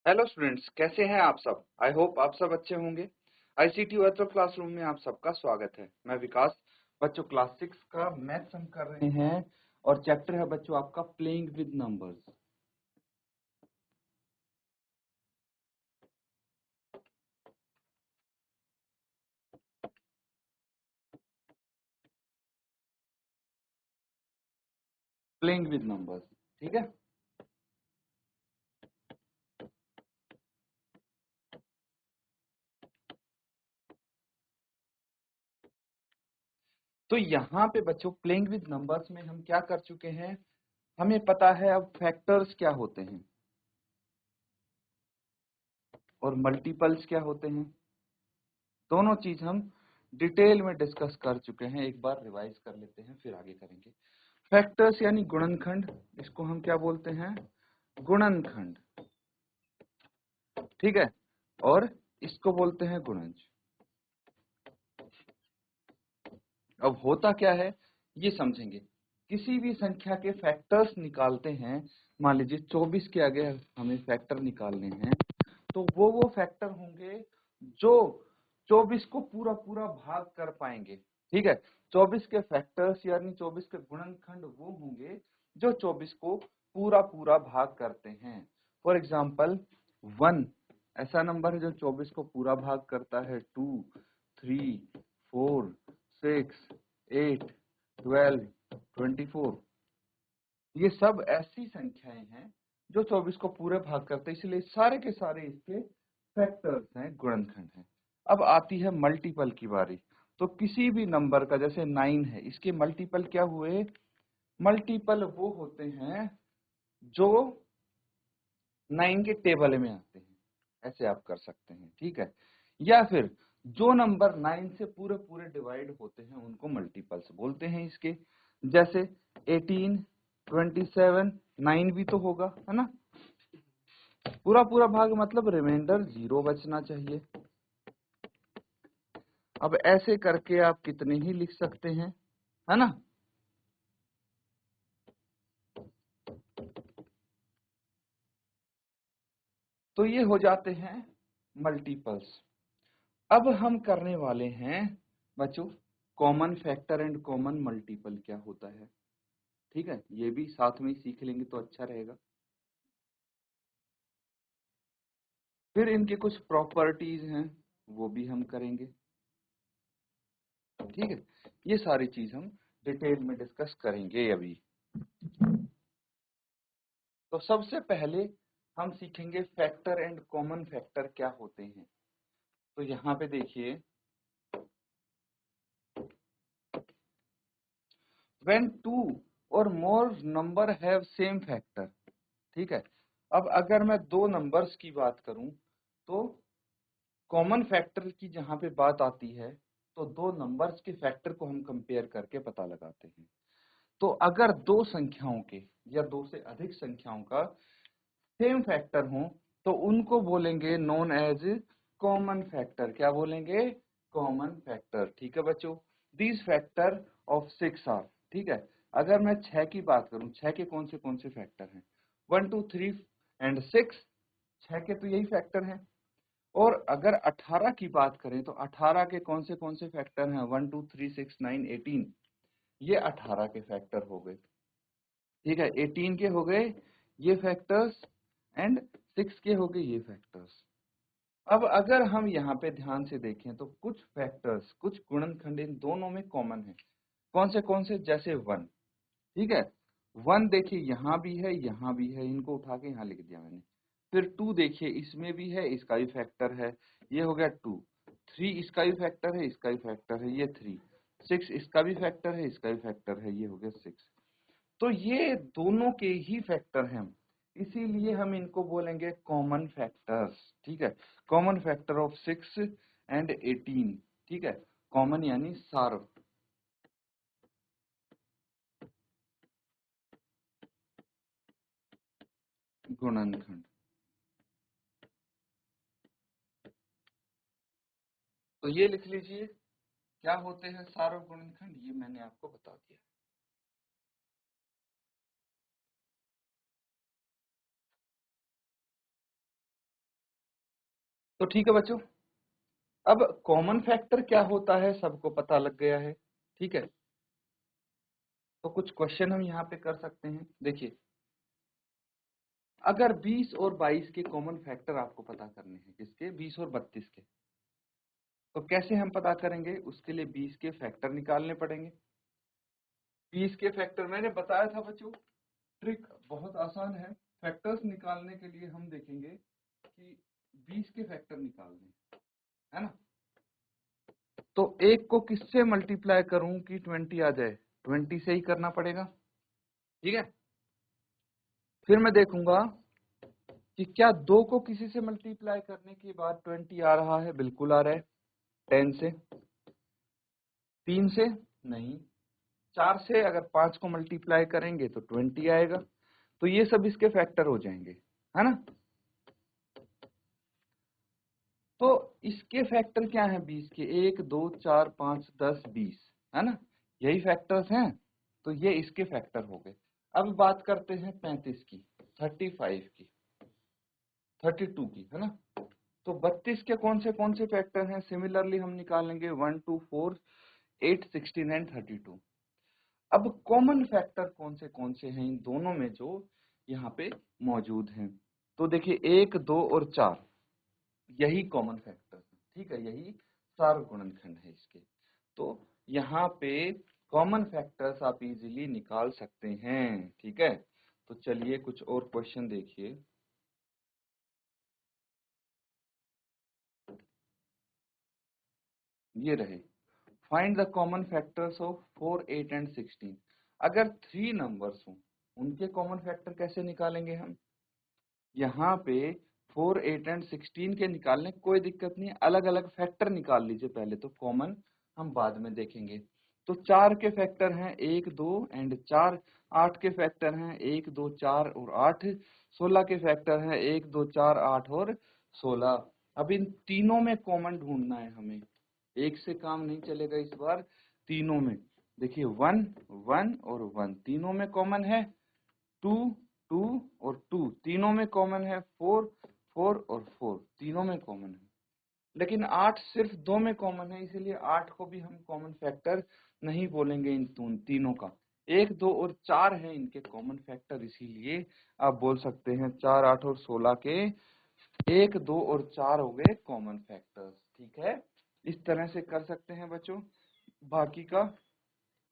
Hello students, कैसे हैं आप सब। आई होप आप सब अच्छे होंगे। आईसीटी वर्चुअल क्लासरूम में आप सबका स्वागत है। मैं विकास। बच्चों क्लास 6 का मैथ्स हम कर रहे हैं और चैप्टर है बच्चों आपका playing with numbers. Playing with numbers, ठीक है। तो यहाँ पे बच्चों प्लेइंग विद नंबर्स में हम क्या कर चुके हैं, हमें पता है अब फैक्टर्स क्या होते हैं और मल्टीपल्स क्या होते हैं। दोनों चीज हम डिटेल में डिस्कस कर चुके हैं। एक बार रिवाइज कर लेते हैं फिर आगे करेंगे। फैक्टर्स यानी गुणनखंड, इसको हम क्या बोलते हैं, गुणनखंड, ठीक है। और इसको बोलते हैं गुणज। अब होता क्या है ये समझेंगे। किसी भी संख्या के फैक्टर्स निकालते हैं, मान लीजिए 24 के आगे हमें फैक्टर निकालने हैं, तो वो फैक्टर होंगे जो 24 को पूरा पूरा भाग कर पाएंगे, ठीक है। 24 के फैक्टर्स यानी 24 के गुणनखंड वो होंगे जो 24 को पूरा पूरा भाग करते हैं। फॉर एग्जाम्पल 1 ऐसा नंबर है जो 24 को पूरा भाग करता है। 2, 3, 4, 6, 8, 12, 24, ये सब ऐसी संख्याएं हैं जो 24 को पूरे भाग करते हैं, इसलिए सारे के सारे इसके फैक्टर्स हैं, गुणनखंड हैं। अब आती है मल्टीपल की बारी। तो किसी भी नंबर का, जैसे 9 है, इसके मल्टीपल क्या हुए, मल्टीपल वो होते हैं जो 9 के टेबल में आते हैं, ऐसे आप कर सकते हैं, ठीक है। या फिर जो नंबर 9 से पूरे पूरे डिवाइड होते हैं उनको मल्टीपल्स बोलते हैं इसके। जैसे 18, 27, 9 भी तो होगा, है ना। पूरा पूरा भाग मतलब रिमाइंडर 0 बचना चाहिए। अब ऐसे करके आप कितने ही लिख सकते हैं, है ना। तो ये हो जाते हैं मल्टीपल्स। अब हम करने वाले हैं बच्चों common factor and common multiple क्या होता है, ठीक है। ये भी साथ में ही सीख लेंगे तो अच्छा रहेगा। फिर इनके कुछ प्रॉपर्टीज हैं वो भी हम करेंगे, ठीक है। ये सारी चीज हम डिटेल में डिस्कस करेंगे अभी। तो सबसे पहले हम सीखेंगे फैक्टर एंड कॉमन फैक्टर क्या होते हैं। तो यहाँ पे देखिए, when two or more number have same factor, ठीक है। अब अगर मैं दो नंबर्स की बात करूं तो कॉमन फैक्टर की जहां पे बात आती है तो दो नंबर्स के फैक्टर को हम कंपेयर करके पता लगाते हैं। तो अगर दो संख्याओं के या दो से अधिक संख्याओं का सेम फैक्टर हो तो उनको बोलेंगे नोन एज कॉमन फैक्टर। क्या बोलेंगे, कॉमन फैक्टर, ठीक है बच्चों। दीज फैक्टर ऑफ 6 आर, ठीक है। अगर मैं 6 की बात करूं, 6 के कौन से फैक्टर हैं, 1, 2, 3 एंड 6, 6 के तो यही फैक्टर हैं। और अगर 18 की बात करें तो 18 के कौन से फैक्टर हैं, 1, 2, 3, 6, 9, 18, ये 18 के फैक्टर हो गए, ठीक है। 18 के हो गए ये फैक्टर्स एंड 6 के हो गए ये फैक्टर्स। अब अगर हम यहाँ पे ध्यान से देखें तो कुछ फैक्टर्स, कुछ गुणनखंड इन दोनों में कॉमन है। कौन से, जैसे 1, ठीक है। 1 देखिए यहाँ भी है, यहाँ भी है, इनको उठा के यहाँ लिख दिया मैंने। फिर 2 देखिए इसमें भी है, इसका भी फैक्टर है, ये हो गया 2। 3 इसका भी फैक्टर है, इसका भी फैक्टर है, ये 3। 6 इसका भी फैक्टर है, इसका भी फैक्टर है, ये हो गया 6। तो ये दोनों के ही फैक्टर हैं, इसीलिए हम इनको बोलेंगे कॉमन फैक्टर्स, ठीक है। कॉमन फैक्टर ऑफ 6 एंड 18, ठीक है। कॉमन यानी सार्व, गुणनखंड। तो ये लिख लीजिए क्या होते हैं सार्व गुणनखंड, ये मैंने आपको बता दिया। तो ठीक है बच्चों, अब कॉमन फैक्टर क्या होता है सबको पता लग गया है, ठीक है। तो कुछ क्वेश्चन हम यहाँ पे कर सकते हैं। देखिए, अगर 20 और 22 के कॉमन फैक्टर आपको पता करने हैं, किसके, 20 और 32 के, तो कैसे हम पता करेंगे, उसके लिए 20 के फैक्टर निकालने पड़ेंगे। 20 के फैक्टर मैंने बताया था बच्चों, ट्रिक बहुत आसान है। फैक्टर्स निकालने के लिए हम देखेंगे कि 20 के फैक्टर निकालने, है ना। तो एक को किससे मल्टीप्लाई करूं कि 20 आ जाए, 20 से ही करना पड़ेगा, ठीक है। फिर मैं देखूंगा कि क्या 2 को किसी से मल्टीप्लाई करने के बाद 20 आ रहा है, बिल्कुल आ रहा है। 10 से, 3 से नहीं, 4 से अगर 5 को मल्टीप्लाई करेंगे तो 20 आएगा। तो ये सब इसके फैक्टर हो जाएंगे, है ना। तो इसके फैक्टर क्या हैं 20 के, 1 2 4 5 10 20, है ना, यही फैक्टर्स हैं। तो ये इसके फैक्टर हो गए। अब बात करते हैं 35 की, 35 की, 32 की, है ना। तो 32 के कौन से फैक्टर हैं, सिमिलरली हम निकालेंगे 1 2 4 8 16 एंड 32। अब कॉमन फैक्टर कौन से हैं इन दोनों में जो यहाँ पे मौजूद हैं। तो देखिए 1 2 और 4 यही कॉमन फैक्टर है, ठीक है, यही सार गुणनखंड है इसके। तो यहाँ पे कॉमन फैक्टर्स आप इजीली निकाल सकते हैं, ठीक है। तो चलिए कुछ और क्वेश्चन देखिए। ये रहे, find the common factors of 4 8 and 16। अगर 3 नंबर्स हों उनके कॉमन फैक्टर कैसे निकालेंगे हम। यहाँ पे 4 8 एंड 16 के निकालने कोई दिक्कत नहीं है, अलग अलग फैक्टर निकाल लीजिए पहले, तो कॉमन हम बाद में देखेंगे। तो 4 के फैक्टर हैं 1 2 एंड 4, 8 के फैक्टर हैं 1 2 4 और 8, 16 के फैक्टर हैं 1 2 4 8 और 16। अब इन तीनों में कॉमन ढूंढना है हमें, एक से काम नहीं चलेगा इस बार, तीनों में। देखिए 1 1 और 1 तीनों में कॉमन है, 2 2 और 2 तीनों में कॉमन है, 4 4 और 4 तीनों में कॉमन है। लेकिन 8 सिर्फ 2 में कॉमन है, इसलिए 8 को भी हम कॉमन फैक्टर नहीं बोलेंगे इन तीनों का। 1 2 और 4 है इनके कॉमन फैक्टर, इसीलिए आप बोल सकते हैं 4 8 और 16 के 1 2 और 4 हो गए कॉमन फैक्टर्स, ठीक है। इस तरह से कर सकते हैं बच्चों। बाकी का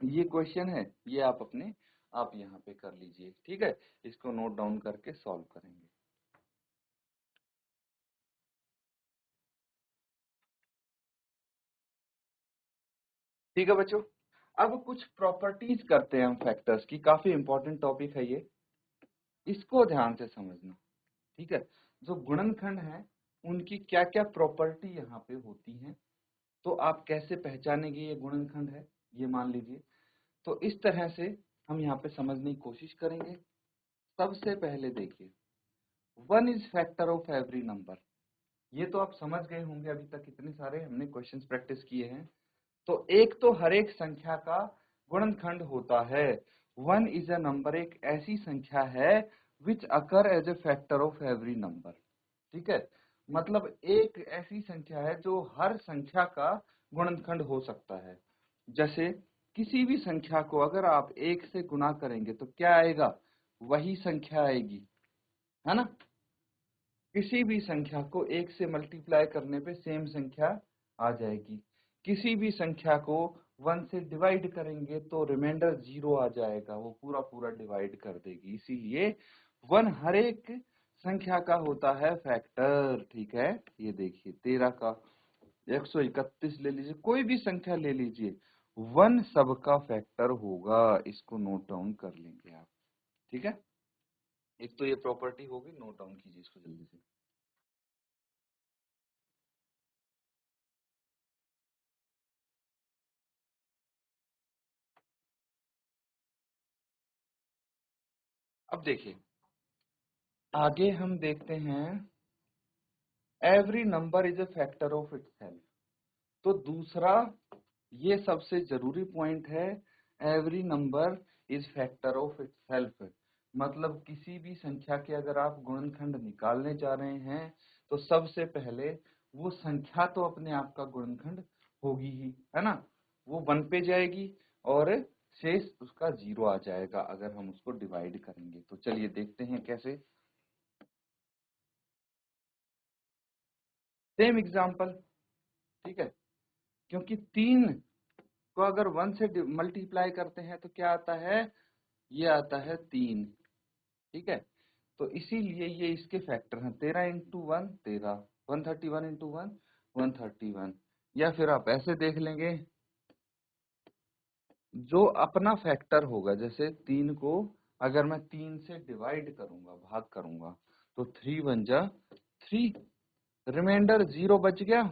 ये क्वेश्चन है, ये आप अपने आप यहाँ पे कर लीजिए, ठीक है। इसको नोट डाउन करके सॉल्व करेंगे। ठीक है बच्चों, अब कुछ प्रॉपर्टीज करते हैं हम फैक्टर्स की, काफी इंपॉर्टेंट टॉपिक है ये, इसको ध्यान से समझना, ठीक है। जो गुणनखंड है उनकी क्या क्या प्रॉपर्टी यहाँ पे होती हैं, तो आप कैसे पहचानेंगे ये गुणनखंड है, ये मान लीजिए। तो इस तरह से हम यहाँ पे समझने की कोशिश करेंगे। सबसे पहले देखिए, 1 is factor of every number, ये तो आप समझ गए होंगे, अभी तक इतने सारे हमने क्वेश्चंस प्रैक्टिस किए हैं। तो एक तो हर एक संख्या का गुणनखंड होता है। 1 इज अ नंबर एक ऐसी संख्या है which occur as a factor of every number, ठीक है। मतलब एक ऐसी संख्या है जो हर संख्या का गुणनखंड हो सकता है। जैसे किसी भी संख्या को अगर आप 1 से गुणा करेंगे तो क्या आएगा, वही संख्या आएगी, है ना। किसी भी संख्या को 1 से मल्टीप्लाई करने पे सेम संख्या आ जाएगी। किसी भी संख्या को 1 से डिवाइड करेंगे तो रिमाइंडर 0 आ जाएगा, वो पूरा पूरा डिवाइड कर देगी। इसीलिए 1 हर एक संख्या का होता है फैक्टर, ठीक है। ये देखिए 13 का 131 ले लीजिए, कोई भी संख्या ले लीजिए, 1 सबका फैक्टर होगा। इसको नोट डाउन कर लेंगे आप, ठीक है। एक तो ये प्रॉपर्टी होगी, नोट डाउन कीजिए इसको जल्दी से। अब देखिए आगे हम देखते हैं, every number is a factor of itself. तो दूसरा ये सबसे जरूरी पॉइंट है, every number is factor of itself. मतलब किसी भी संख्या के अगर आप गुणनखंड निकालने जा रहे हैं तो सबसे पहले वो संख्या तो अपने आप का गुणनखंड होगी ही, है ना, वो 1 पे जाएगी और शेष उसका 0 आ जाएगा अगर हम उसको डिवाइड करेंगे। तो चलिए देखते हैं कैसे। सेम एग्जांपल, ठीक है, क्योंकि 3 को अगर 1 से मल्टीप्लाई करते हैं तो क्या आता है, ये आता है 3, ठीक है। तो इसीलिए ये इसके फैक्टर हैं, 13 इंटू 1 13, 131 इंटू 1 131। या फिर आप ऐसे देख लेंगे, जो अपना फैक्टर होगा, जैसे 3 को अगर मैं 3 से डिवाइड करूंगा, भाग करूंगा, तो 3 1 जा 3, रिमाइंडर 0 बच गया।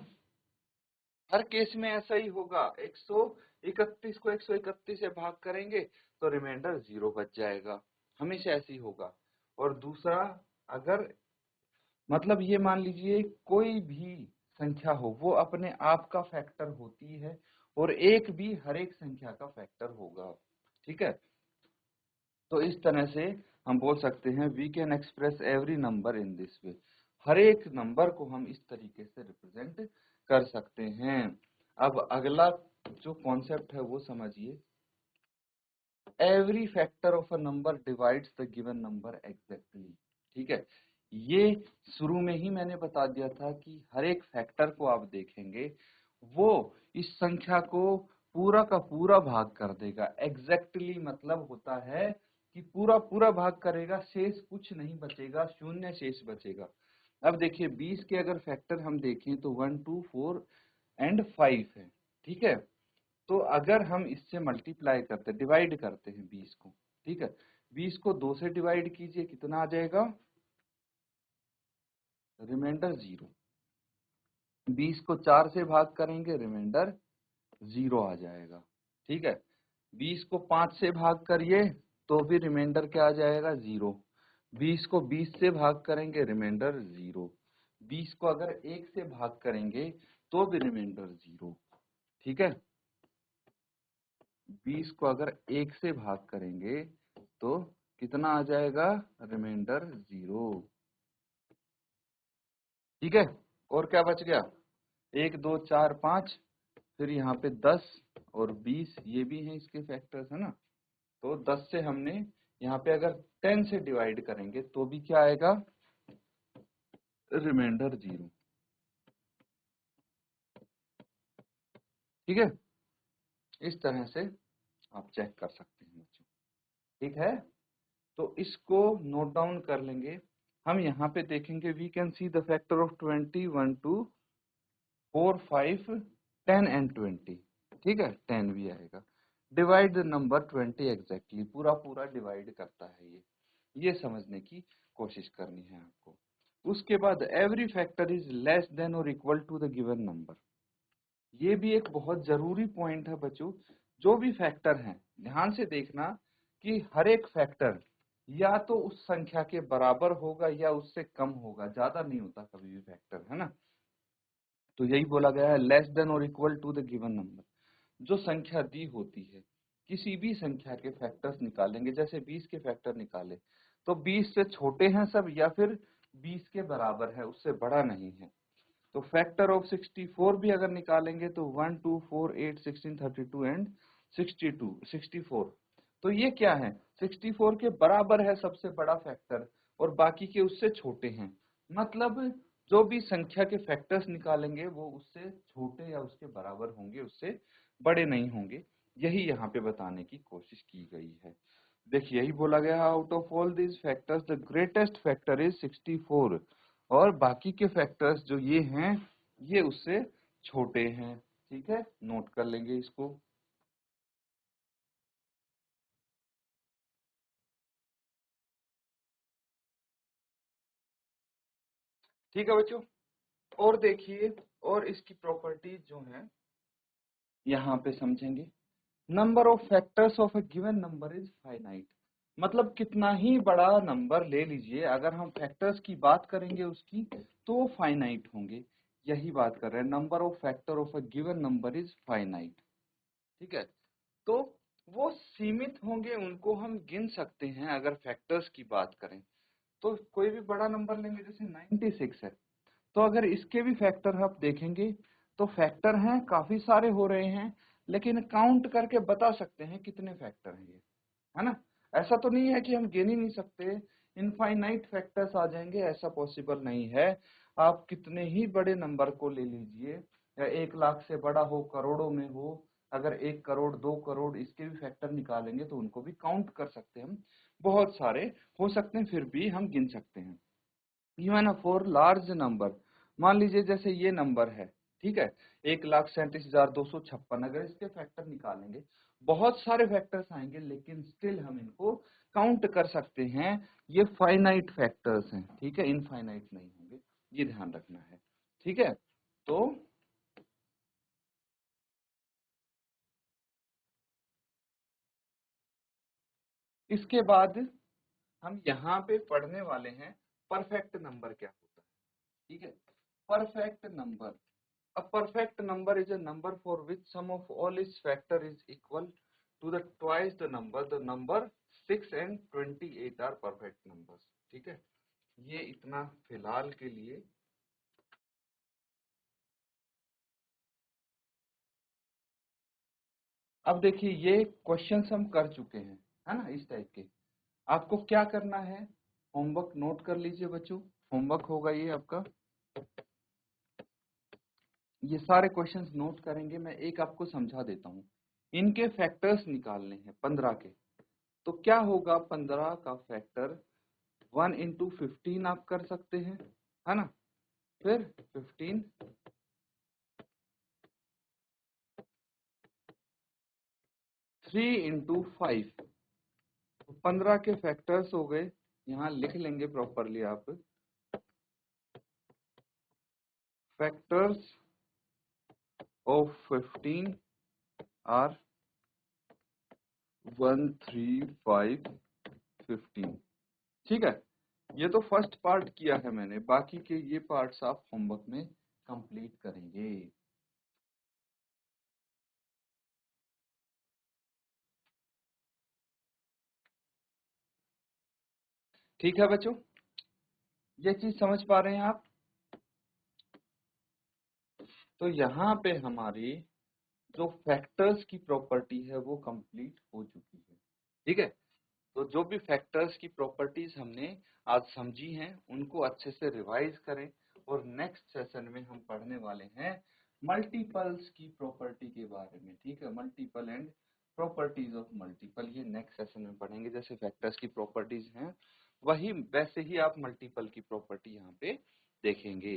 हर केस में ऐसा ही होगा, 131 को 131 से भाग करेंगे तो रिमाइंडर 0 बच जाएगा, हमेशा ऐसे ही होगा। और दूसरा, अगर मतलब ये मान लीजिए कोई भी संख्या हो, वो अपने आप का फैक्टर होती है और एक भी हर एक संख्या का फैक्टर होगा, ठीक है। तो इस तरह से हम बोल सकते हैं we can express every number in this way, हर एक नंबर को हम इस तरीके से रिप्रेजेंट कर सकते हैं। अब अगला जो कॉन्सेप्ट है वो समझिए, every factor of a number divides the given number exactly, ठीक है। ये शुरू में ही मैंने बता दिया था कि हर एक फैक्टर को आप देखेंगे, वो इस संख्या को पूरा का पूरा भाग कर देगा। एग्जैक्टली मतलब होता है कि पूरा पूरा भाग करेगा, शेष कुछ नहीं बचेगा, शून्य शेष बचेगा। अब देखिए 20 के अगर फैक्टर हम देखें तो 1 2 4 एंड 5 है, ठीक है। तो अगर हम इससे मल्टीप्लाई करते, डिवाइड करते हैं 20 को, ठीक है, 20 को 2 से डिवाइड कीजिए, कितना आ जाएगा, रिमाइंडर 0। 20 को 4 से भाग करेंगे, रिमाइंडर 0 आ जाएगा, ठीक है। 20 को 5 से भाग करिए तो भी रिमाइंडर क्या आ जाएगा, 0। 20 को 20 से भाग करेंगे, रिमाइंडर 0। 20 को अगर 1 से भाग करेंगे तो भी रिमाइंडर 0, ठीक है। 20 को अगर 1 से भाग करेंगे तो कितना आ जाएगा, रिमाइंडर 0, ठीक है। और क्या बच गया, 1 2 4 5, फिर यहाँ पे 10 और 20, ये भी हैं इसके फैक्टर्स, है ना। तो 10 से हमने यहाँ पे अगर 10 से डिवाइड करेंगे तो भी क्या आएगा, रिमाइंडर 0, ठीक है। इस तरह से आप चेक कर सकते हैं बच्चों, ठीक है। तो इसको नोट डाउन कर लेंगे। हम यहाँ पे देखेंगे, we can see the factor of 20 1 2 4 5 10 and 20, ठीक है, 10 भी आएगा। डिवाइड द नंबर 20 एग्जैक्टली, पूरा पूरा डिवाइड करता है ये समझने की कोशिश करनी है आपको। उसके बाद every factor is less than और equal to the given number, ये भी एक बहुत जरूरी पॉइंट है बच्चों। जो भी फैक्टर हैं, ध्यान से देखना कि हर एक फैक्टर या तो उस संख्या के बराबर होगा या उससे कम होगा, ज्यादा नहीं होता कभी भी फैक्टर, है ना। तो यही बोला गया है, लेस देन और equal to the given number. जो संख्या दी होती है, किसी भी संख्या के फैक्टर्स निकालेंगे, जैसे 20 के फैक्टर निकाले तो 20 से छोटे हैं सब या फिर 20 के बराबर है, उससे बड़ा नहीं है। तो फैक्टर ऑफ 64 भी अगर निकालेंगे तो 1 2 4 8 16 32 एंड 62 64। तो ये क्या है, 64 के बराबर है सबसे बड़ा फैक्टर और बाकी के उससे छोटे हैं। मतलब जो भी संख्या के फैक्टर्स निकालेंगे वो उससे छोटे या उसके बराबर होंगे, उससे बड़े नहीं होंगे। यही यहाँ पे बताने की कोशिश की गई है। देखिए यही बोला गया, out of all this factors the greatest factor is 64, और बाकी के फैक्टर्स जो ये हैं ये उससे छोटे हैं, ठीक है। नोट कर लेंगे इसको। ठीक है बच्चों, और देखिए, और इसकी प्रॉपर्टीज जो हैं यहाँ पे समझेंगे। Number of factors of A given number is finite, मतलब कितना ही बड़ा नंबर ले लीजिए, अगर हम फैक्टर्स की बात करेंगे उसकी तो वो फाइनाइट होंगे। यही बात कर रहे हैं, number of factor of A given number is finite, ठीक है। तो वो सीमित होंगे, उनको हम गिन सकते हैं। अगर फैक्टर्स की बात करें तो कोई भी बड़ा नंबर लेंगे, जैसे 96 है, तो अगर इसके भी फैक्टर आप देखेंगे तो फैक्टर हैं, काफी सारे हो रहे हैं, लेकिन काउंट करके बता सकते हैं कितने फैक्टर हैं ये, है ना। ऐसा तो नहीं है कि हम गिन ही नहीं सकते, इनफाइनाइट फैक्टर्स आ जाएंगे, ऐसा पॉसिबल नहीं है। आप कितने ही बड़े नंबर को ले लीजिए, या 1 लाख से बड़ा हो, करोड़ों में हो, अगर 1 करोड़ 2 करोड़ इसके भी फैक्टर निकालेंगे तो उनको भी काउंट कर सकते हैं हम, बहुत सारे हो सकते हैं, फिर भी हम गिन सकते हैं। इवन फॉर लार्ज नंबर, मान लीजिए जैसे ये नंबर है, ठीक है, 1,37,256, अगर इसके फैक्टर निकालेंगे बहुत सारे फैक्टर्स आएंगे, लेकिन स्टिल हम इनको काउंट कर सकते हैं। ये फाइनाइट फैक्टर्स हैं, ठीक है, इनफाइनाइट नहीं होंगे, ये ध्यान रखना है, ठीक है। तो इसके बाद हम यहाँ पे पढ़ने वाले हैं परफेक्ट नंबर क्या होता है, ठीक है। Perfect number, a perfect number is a number for which sum of all its factor is equal to the twice the number 6 and 28 are perfect numbers, ठीक है। ये इतना फिलहाल के लिए। अब देखिए ये क्वेश्चंस हम कर चुके हैं, है ना, इस टाइप के। आपको क्या करना है, होमवर्क नोट कर लीजिए बच्चों, होमवर्क होगा ये आपका, ये सारे क्वेश्चंस नोट करेंगे। मैं एक आपको समझा देता हूँ, इनके फैक्टर्स निकालने हैं 15 के। तो क्या होगा, 15 का फैक्टर 1 इंटू 15 आप कर सकते हैं, है ना, फिर 15 3 इंटू 5, 15 के फैक्टर्स हो गए, यहाँ लिख लेंगे प्रॉपरली आप, फैक्टर्स ऑफ 15 आर 1 3 5 15, ठीक है। ये तो फर्स्ट पार्ट किया है मैंने, बाकी के ये पार्ट्स आप होमवर्क में कंप्लीट करेंगे। ठीक है बच्चों, ये चीज समझ पा रहे हैं आप। तो यहाँ पे हमारी जो फैक्टर्स की प्रॉपर्टी है वो कंप्लीट हो चुकी है, ठीक है। तो जो भी फैक्टर्स की प्रॉपर्टीज हमने आज समझी हैं उनको अच्छे से रिवाइज करें, और नेक्स्ट सेशन में हम पढ़ने वाले हैं मल्टीपल्स की प्रॉपर्टी के बारे में, ठीक है। Multiple and properties of multiple, ये नेक्स्ट सेशन में पढ़ेंगे। जैसे फैक्टर्स की प्रॉपर्टीज हैं वही वैसे ही आप मल्टीपल की प्रॉपर्टी यहाँ पे देखेंगे।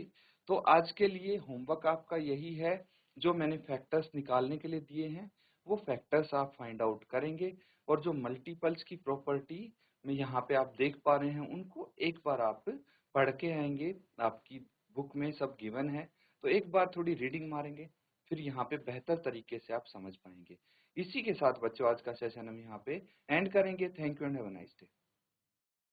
तो आज के लिए होमवर्क आपका यही है, जो मैंने फैक्टर्स निकालने के लिए दिए हैं वो फैक्टर्स आप फाइंड आउट करेंगे, और जो मल्टीपल्स की प्रॉपर्टी में यहाँ पे आप देख पा रहे हैं उनको एक बार आप पढ़ के आएंगे, आपकी बुक में सब गिवन है, तो एक बार थोड़ी रीडिंग मारेंगे, फिर यहाँ पे बेहतर तरीके से आप समझ पाएंगे। इसी के साथ बच्चों आज का सेशन हम यहाँ पे एंड करेंगे। Thank you and have a nice day.